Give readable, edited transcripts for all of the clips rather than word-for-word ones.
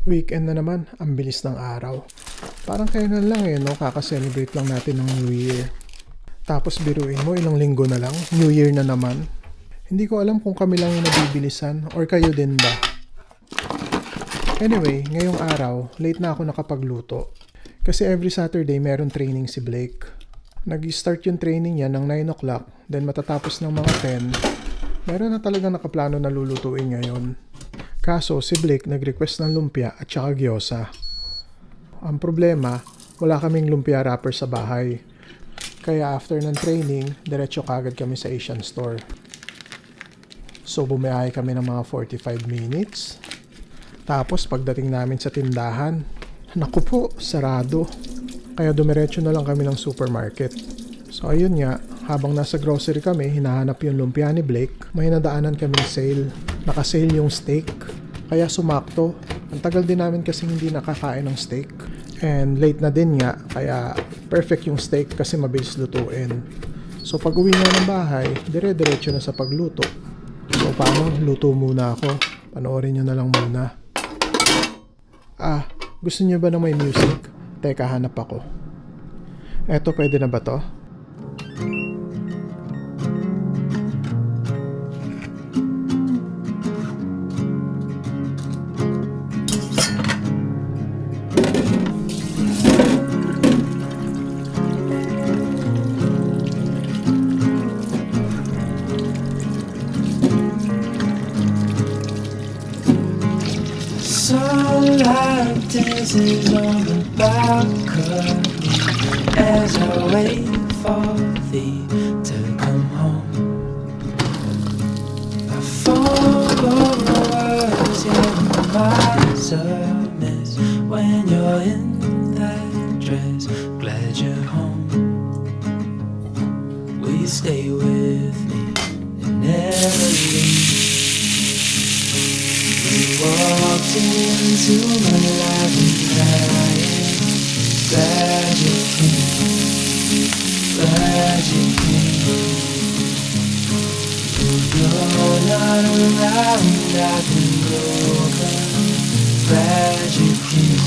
Weekend na naman, ang bilis ng araw. Parang kailan lang no? Kaka-celebrate lang natin ng New Year. Tapos biruin mo, ilang linggo na lang, New Year na naman. Hindi ko alam kung kami lang yung nabibilisan or kayo din ba. Anyway, ngayong araw, late na ako nakapagluto. Kasi every Saturday meron training si Blake. Nag-start yung training niya ng 9 o'clock, then matatapos ng mga 10. Meron na talaga nakaplano na lulutuin ngayon. Kaso si Blake nag-request ng lumpia at saka gyoza. Ang problema, wala kaming lumpia wrapper sa bahay. Kaya after ng training, diretso kagad kami sa Asian store. So bumiyahe kami ng mga 45 minutes. Tapos pagdating namin sa tindahan, naku po, sarado. Kaya dumiretso na lang kami ng supermarket. So ayun nga, habang nasa grocery kami, hinahanap yung lumpia ni Blake, may nadaanan kaming sale. Naka-sale yung steak. Kaya sumakto. Ang tagal din namin kasi hindi nakakain ng steak. And late na din nga, kaya perfect yung steak kasi mabilis lutuin. So pag uwi nga ng bahay, dire-diretso na sa pagluto. So paano? Luto muna ako. Panoorin nyo na lang muna. Gusto nyo ba na may music? Teka, hanap ako. Eto, pwede na ba to? Sunlight dances on the balcony as I wait for thee to come home. I follow words in my mess when you're in that dress. Glad you're home. Will you stay with me and never leave? Walked into my life and crying. Glad you came, glad you came. If you're not around, I've been broken. Glad you came,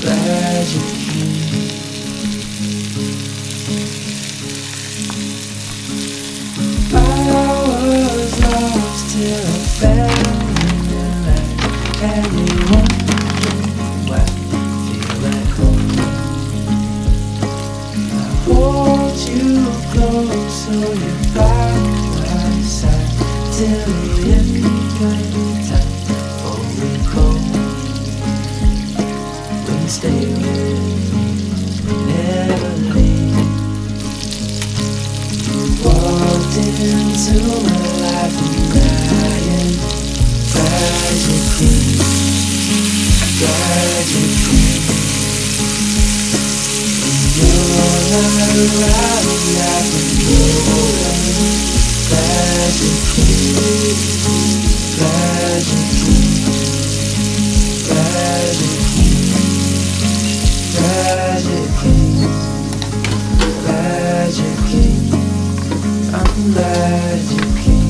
glad you came. I was lost till I found. And you wonder why I feel at home. I hold you close so you're by my side till the end of time. Before we go, will you stay with me, never leave? You walked into my life and crying. Glad you came, glad you came. When you're not around, I can go away. Glad you came, glad you came, glad you came, glad you came, glad you came. I'm glad you came.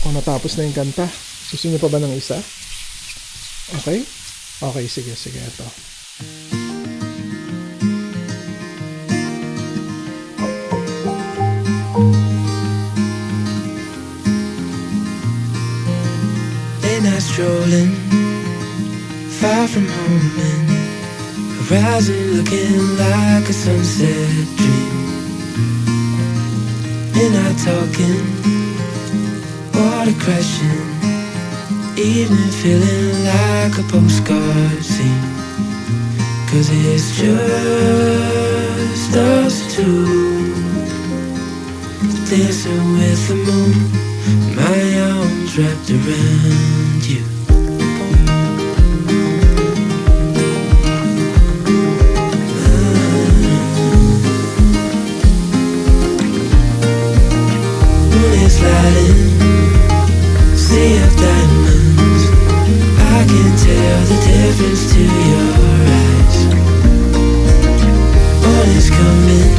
O natapos na yung kanta. Gusto niyo pa ba ng isa? Okay? Okay, sige, ito. Late night strolling, far from home and horizon looking like a sunset dream. Midnight talking, water crashing, evening feeling like a postcard scene. 'Cause it's just us two, dancing with the moon. arms wrapped around you. Moon is lighting, sea of diamonds. I can tell the difference to your eyes. What is coming?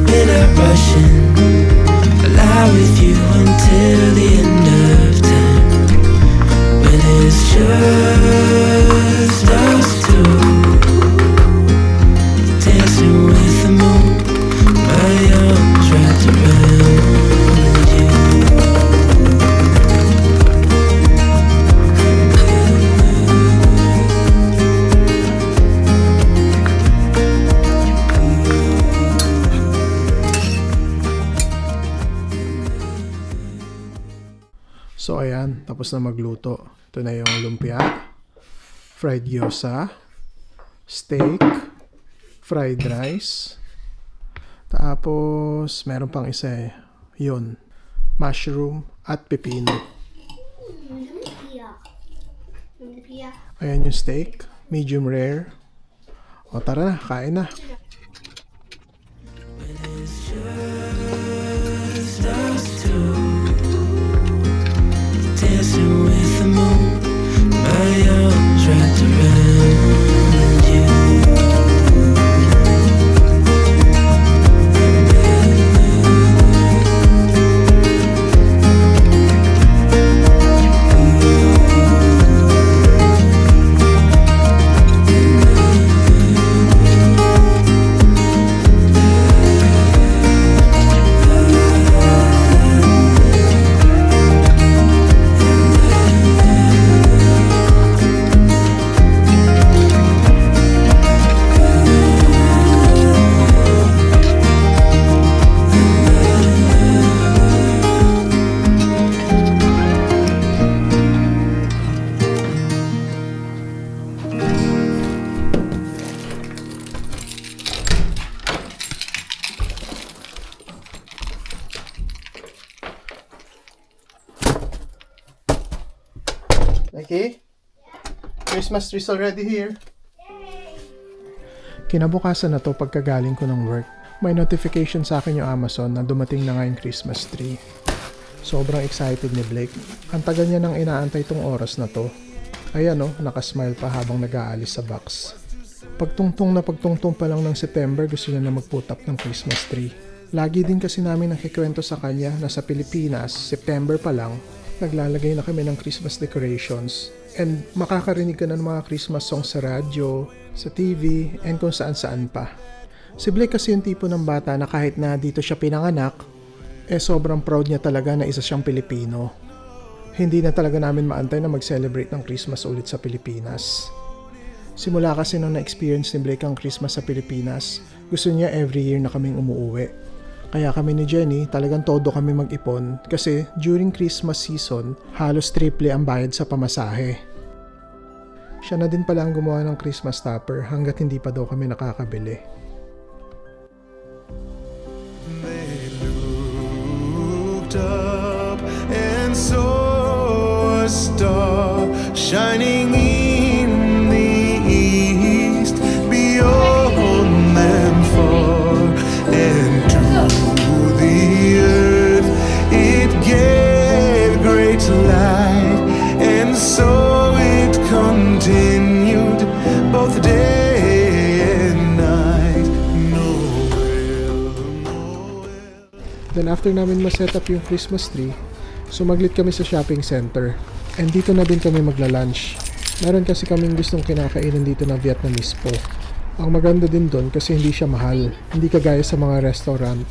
We're not rushing. I'll lie with you until the end of time. When it's just us two, dancing with the moon. My arms wrapped around you. So ayan, tapos na magluto. Ito na yung lumpia, fried gyoza, steak, fried rice. Tapos meron pang isa eh. Yun, mushroom at pepino. Ayan yung steak, medium rare. O tara na, kain na. Just us two, dancing with the moon. My arms wrapped around you. Nikki? Christmas tree's already here. Kinabukasan na to pagkagaling ko ng work. May notification sa akin yung Amazon na dumating na nga yung Christmas tree. Sobrang excited ni Blake. Ang tagal niya nang inaantay tong oras na to. Ayan oh, nakasmile pa habang nag-aalis sa box. Pagtungtong pa lang ng September, gusto niya na mag-put up ng Christmas tree. Lagi din kasi namin nakikwento sa kanya na sa Pilipinas, September pa lang, naglalagay na kami ng Christmas decorations. And makakarinig ka na ng mga Christmas songs sa radyo, sa TV, and kung saan-saan pa. Si Blake kasi yung tipo ng bata na kahit na dito siya pinanganak, sobrang proud niya talaga na isa siyang Pilipino. Hindi na talaga namin maantay na mag-celebrate ng Christmas ulit sa Pilipinas. Simula kasi nung na-experience ni Blake ang Christmas sa Pilipinas, gusto niya every year na kaming umuuwi. Kaya kami ni Jenny, talagang todo kami mag-ipon kasi during Christmas season, halos triple ang bayad sa pamasahe. Siya na din pala ang gumawa ng Christmas topper hanggat hindi pa daw kami nakakabili. They looked up and saw a star shining in the east, beyond them far, and to the earth it gave great light, and so it continued both day and night. Then after namin ma-set up yung Christmas tree, sumaglit kami sa shopping center. And dito na din kami magla-lunch. Meron kasi kaming gustong kinakainan dito na Vietnamese po. Ang maganda din doon kasi hindi siya mahal. Hindi kagaya sa mga restaurant.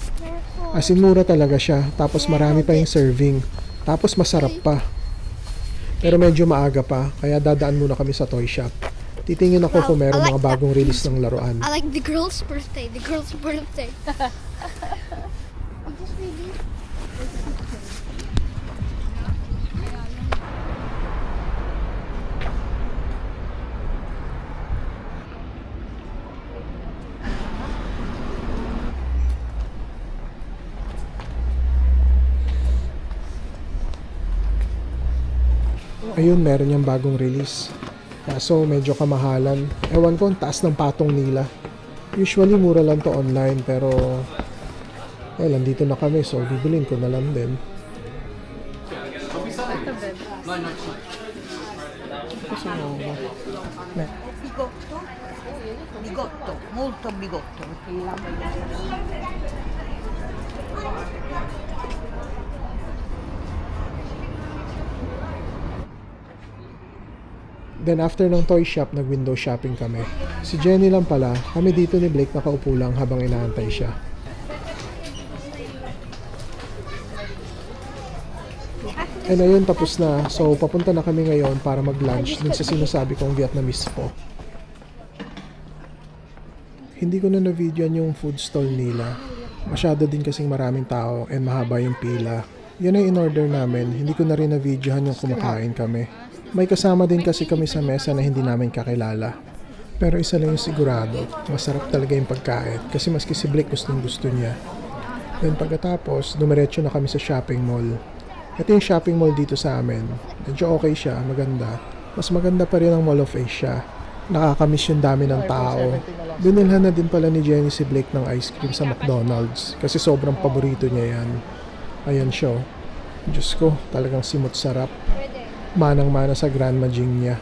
As in, mura talaga siya. Tapos marami pa yung serving. Tapos masarap pa. Pero medyo maaga pa. Kaya dadaan muna kami sa toy shop. Titingin ako kung meron mga bagong release ng laruan. I like the girl's birthday. The girl's birthday. Ayun, meron yung bagong release. Kaso medyo kamahalan. Ewan ko, ang taas ng patong nila. Usually mura lang to online pero nandito na kami so bibilin ko na lang din. Bigotto? Bigotto, molto bigotto. Then after ng toy shop, nag-window shopping kami. Si Jenny lang pala, kami dito ni Blake nakaupo lang habang inaantay siya. And ayun, tapos na. So, papunta na kami ngayon para mag-lunch dun sa sinasabi kong Vietnamese po. Hindi ko na na-videoan yung food stall nila. Masyado din kasing maraming tao and mahaba yung pila. Yun ang in-order namin. Hindi ko na rin na-videohan yung kumakain kami. May kasama din kasi kami sa mesa na hindi namin kakilala. Pero isa lang yung sigurado, masarap talaga yung pagkain kasi maski si Blake gustong gusto niya. Then pagkatapos, dumiretso na kami sa shopping mall. Ito yung shopping mall dito sa amin. Medyo okay siya, maganda. Mas maganda pa rin ang Mall of Asia. Nakakamiss yung dami ng tao. Binilhan na din pala ni Jenny si Blake ng ice cream sa McDonald's kasi sobrang paborito niya yan. Ayan siya. Diyos ko, talagang simot sarap. Manang-mana sa Grandma Jing niya.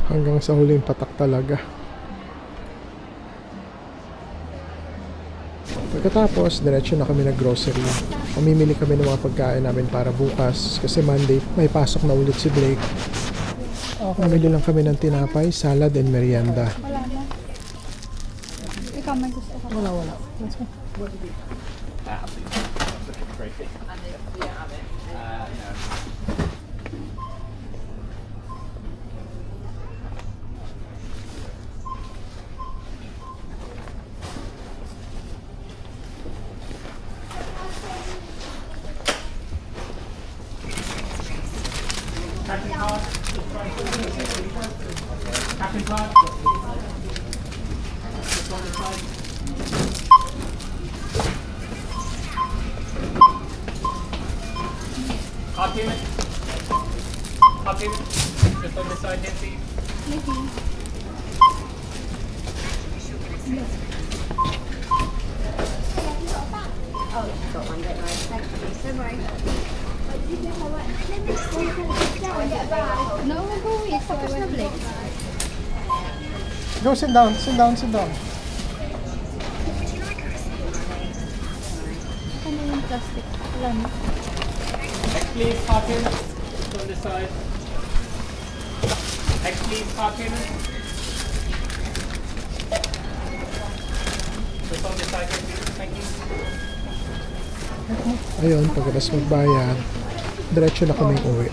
Hanggang sa huling patak talaga. Pagkatapos, diretso na kami nag-grocery. Pamimili kami ng mga pagkain namin para bukas kasi Monday may pasok na ulit si Blake. Pamili lang kami ng tinapay, salad, and merienda. Ikaw may gusto ka. Wala. Let's go. Hot payment? Hot payment? Just on the side, Nancy. No, go wait. Tapos na Blake. Go, sit down. Ano yung plastic? Wala na. Next please, hot payment. Just on the side. Next please, hot payment. Just on the side, Nancy. Thank you. Ayun, pagkatapos magbayad, diretso na kami uwi.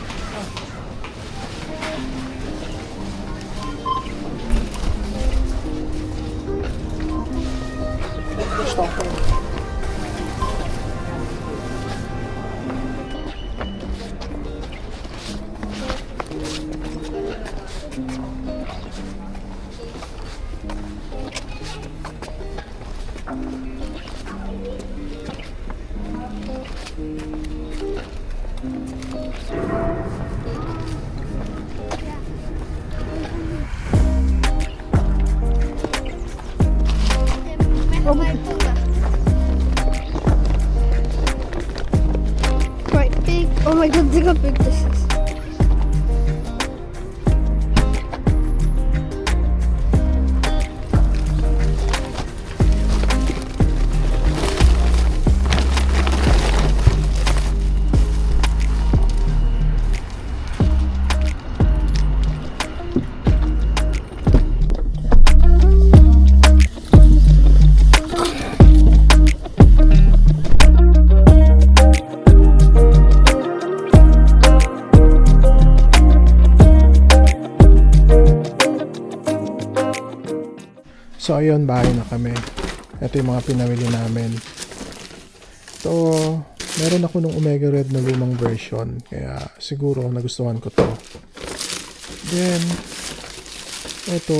Quite big. Oh my god, look how big this is. So ayun, bahay na kami. Ito yung mga pinamili namin. Ito, meron ako ng Omega Red na lumang version. Kaya siguro nagustuhan ko to. Then, ito,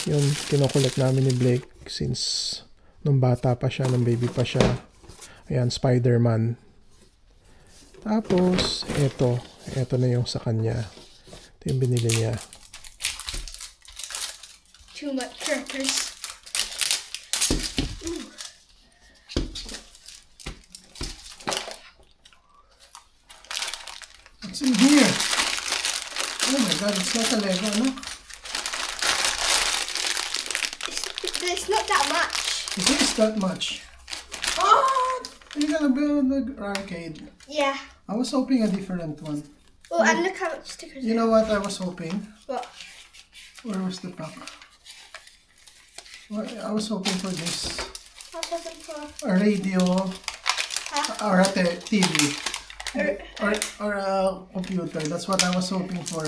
yun, kinokolect namin ni Blake since nung bata pa siya, nung baby pa siya. Ayan, Spider-Man. Tapos, ito na yung sa kanya. Ito yung binili niya. Too much crackers. What's in here? Oh my god, it's not a Lego, no? It's not that much. It is that much. Oh! You're gonna build the arcade. Yeah. I was hoping a different one. Oh, and look how much stickers. You know what I was hoping? What? Where was the pack? Well, I was hoping for this. What's happened for? A radio or a TV. Or a computer. That's what I was hoping for.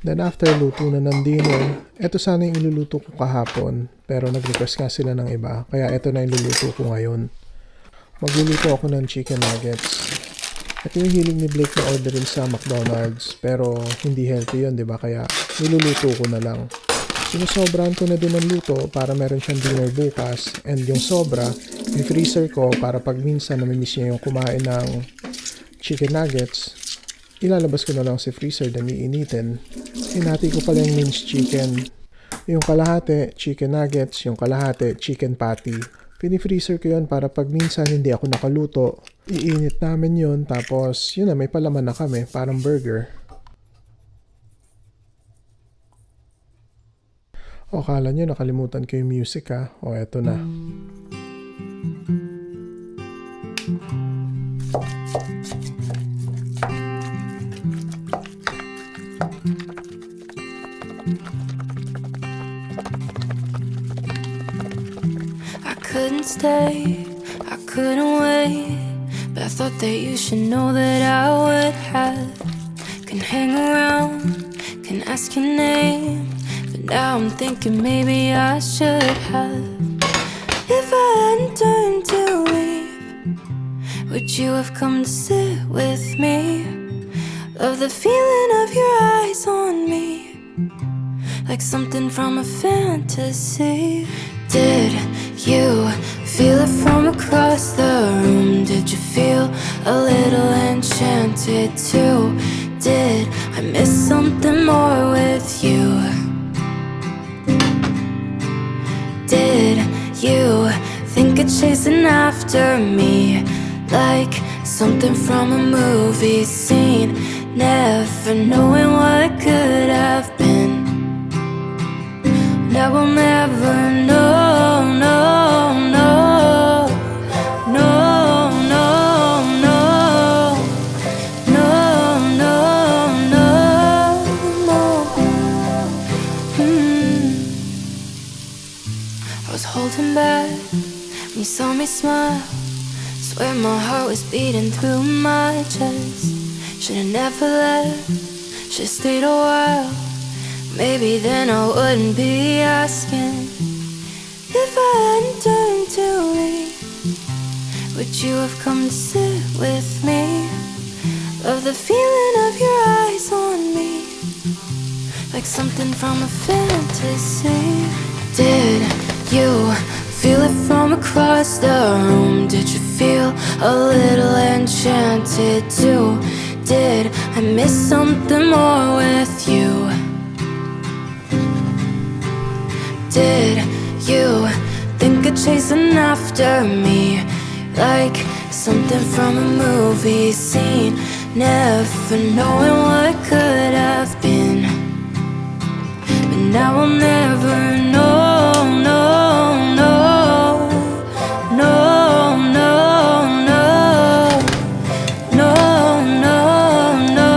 Then after luto na ng dinner, eto sana yung iluluto ko kahapon. Pero nag-request nga sila ng iba. Kaya eto na yung luluto ko ngayon. Magluluto ako ng chicken nuggets. Ito yung hiling ni Blake na orderin sa McDonald's. Pero hindi healthy yun, di ba? Kaya niluluto ko na lang. Sinusobrahan ko na din ng luto para meron siyang dinner bukas. And yung sobra, i-freezer ko para pag minsan namimiss niya yung kumain ng chicken nuggets, ilalabas ko na lang sa freezer na iinitin. Hinati ko pala yung minced chicken. Yung kalahati, chicken nuggets. Yung kalahati, chicken patty. Pinifreezer ko yun para pag minsan hindi ako nakaluto, iinit namin yun. Tapos, yun na, may palaman na kami. Parang burger. O, kala nyo nakalimutan ko yung music ha. O, eto na. I couldn't stay, I couldn't wait, but I thought that you should know that I would have. Can hang around, can ask your name, but now I'm thinking maybe I should have. If I hadn't turned to leave, would you have come to sit with me? Love the feeling of your eyes on me, like something from a fantasy. Did you feel it from across the room? Did you feel a little enchanted too? Did I miss something more with you? Did you think of chasing after me like something from a movie scene? Never knowing what could have been. I will never know, no, no, no, no, no, no, no, no, I was holding back when you saw me smile. Swear my heart was beating through my chest. Should've never left, should've stayed a while. Maybe then I wouldn't be asking. If I hadn't turned to leave, would you have come to sit with me? Love the feeling of your eyes on me, like something from a fantasy. Did you feel it from across the room? Did you feel a little enchanted too? Did I miss something more with you? Did you think of chasing after me like something from a movie scene? Never knowing what could have been, but now I'll never know, no, no, no, no, no, no, no,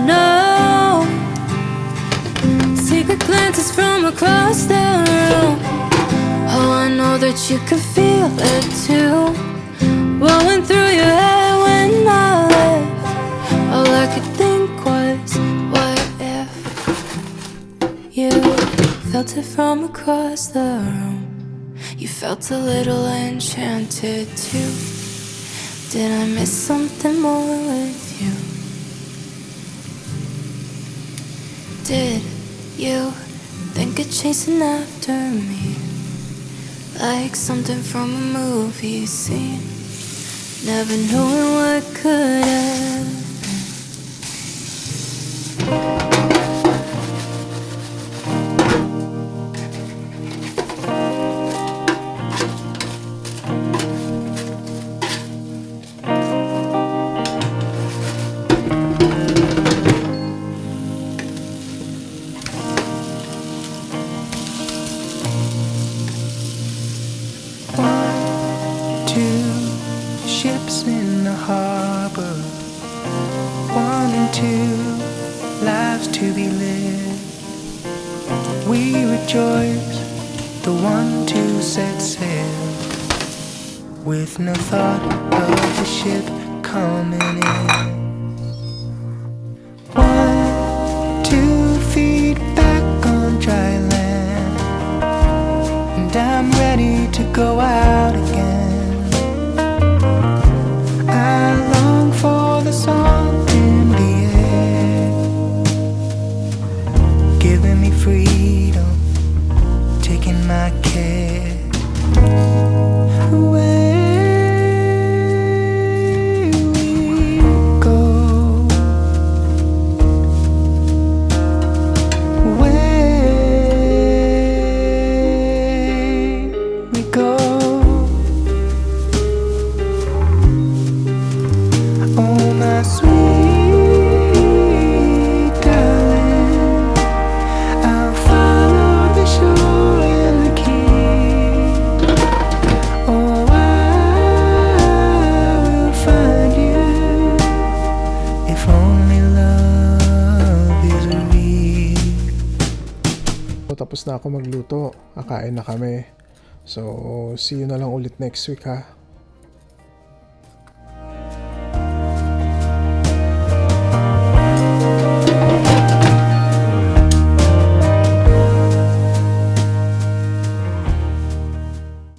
no, no. Secret glances from across the room. Oh, I know that you can feel it too. Rolling through your head when I left. All I could think was, what if you felt it from across the room? You felt a little enchanted too. Did I miss something more with you? Did you think of chasing after me like something from a movie scene, never knowing what could have. Two ships in the harbor, 1 and 2 lives to be lived. We rejoice, the 1 to set sail, with no thought of the ship coming in. 1, 2 feet back on dry land, and I'm ready to go out again. I long for the song in the air, giving me freedom, taking my care. Away we go, away we go. Oh, my sweet darling, I'll follow the shore and the key. Oh, I will find you, if only love is real. So, tapos na ako magluto. Kakain na kami. So, see you na lang ulit next week ha.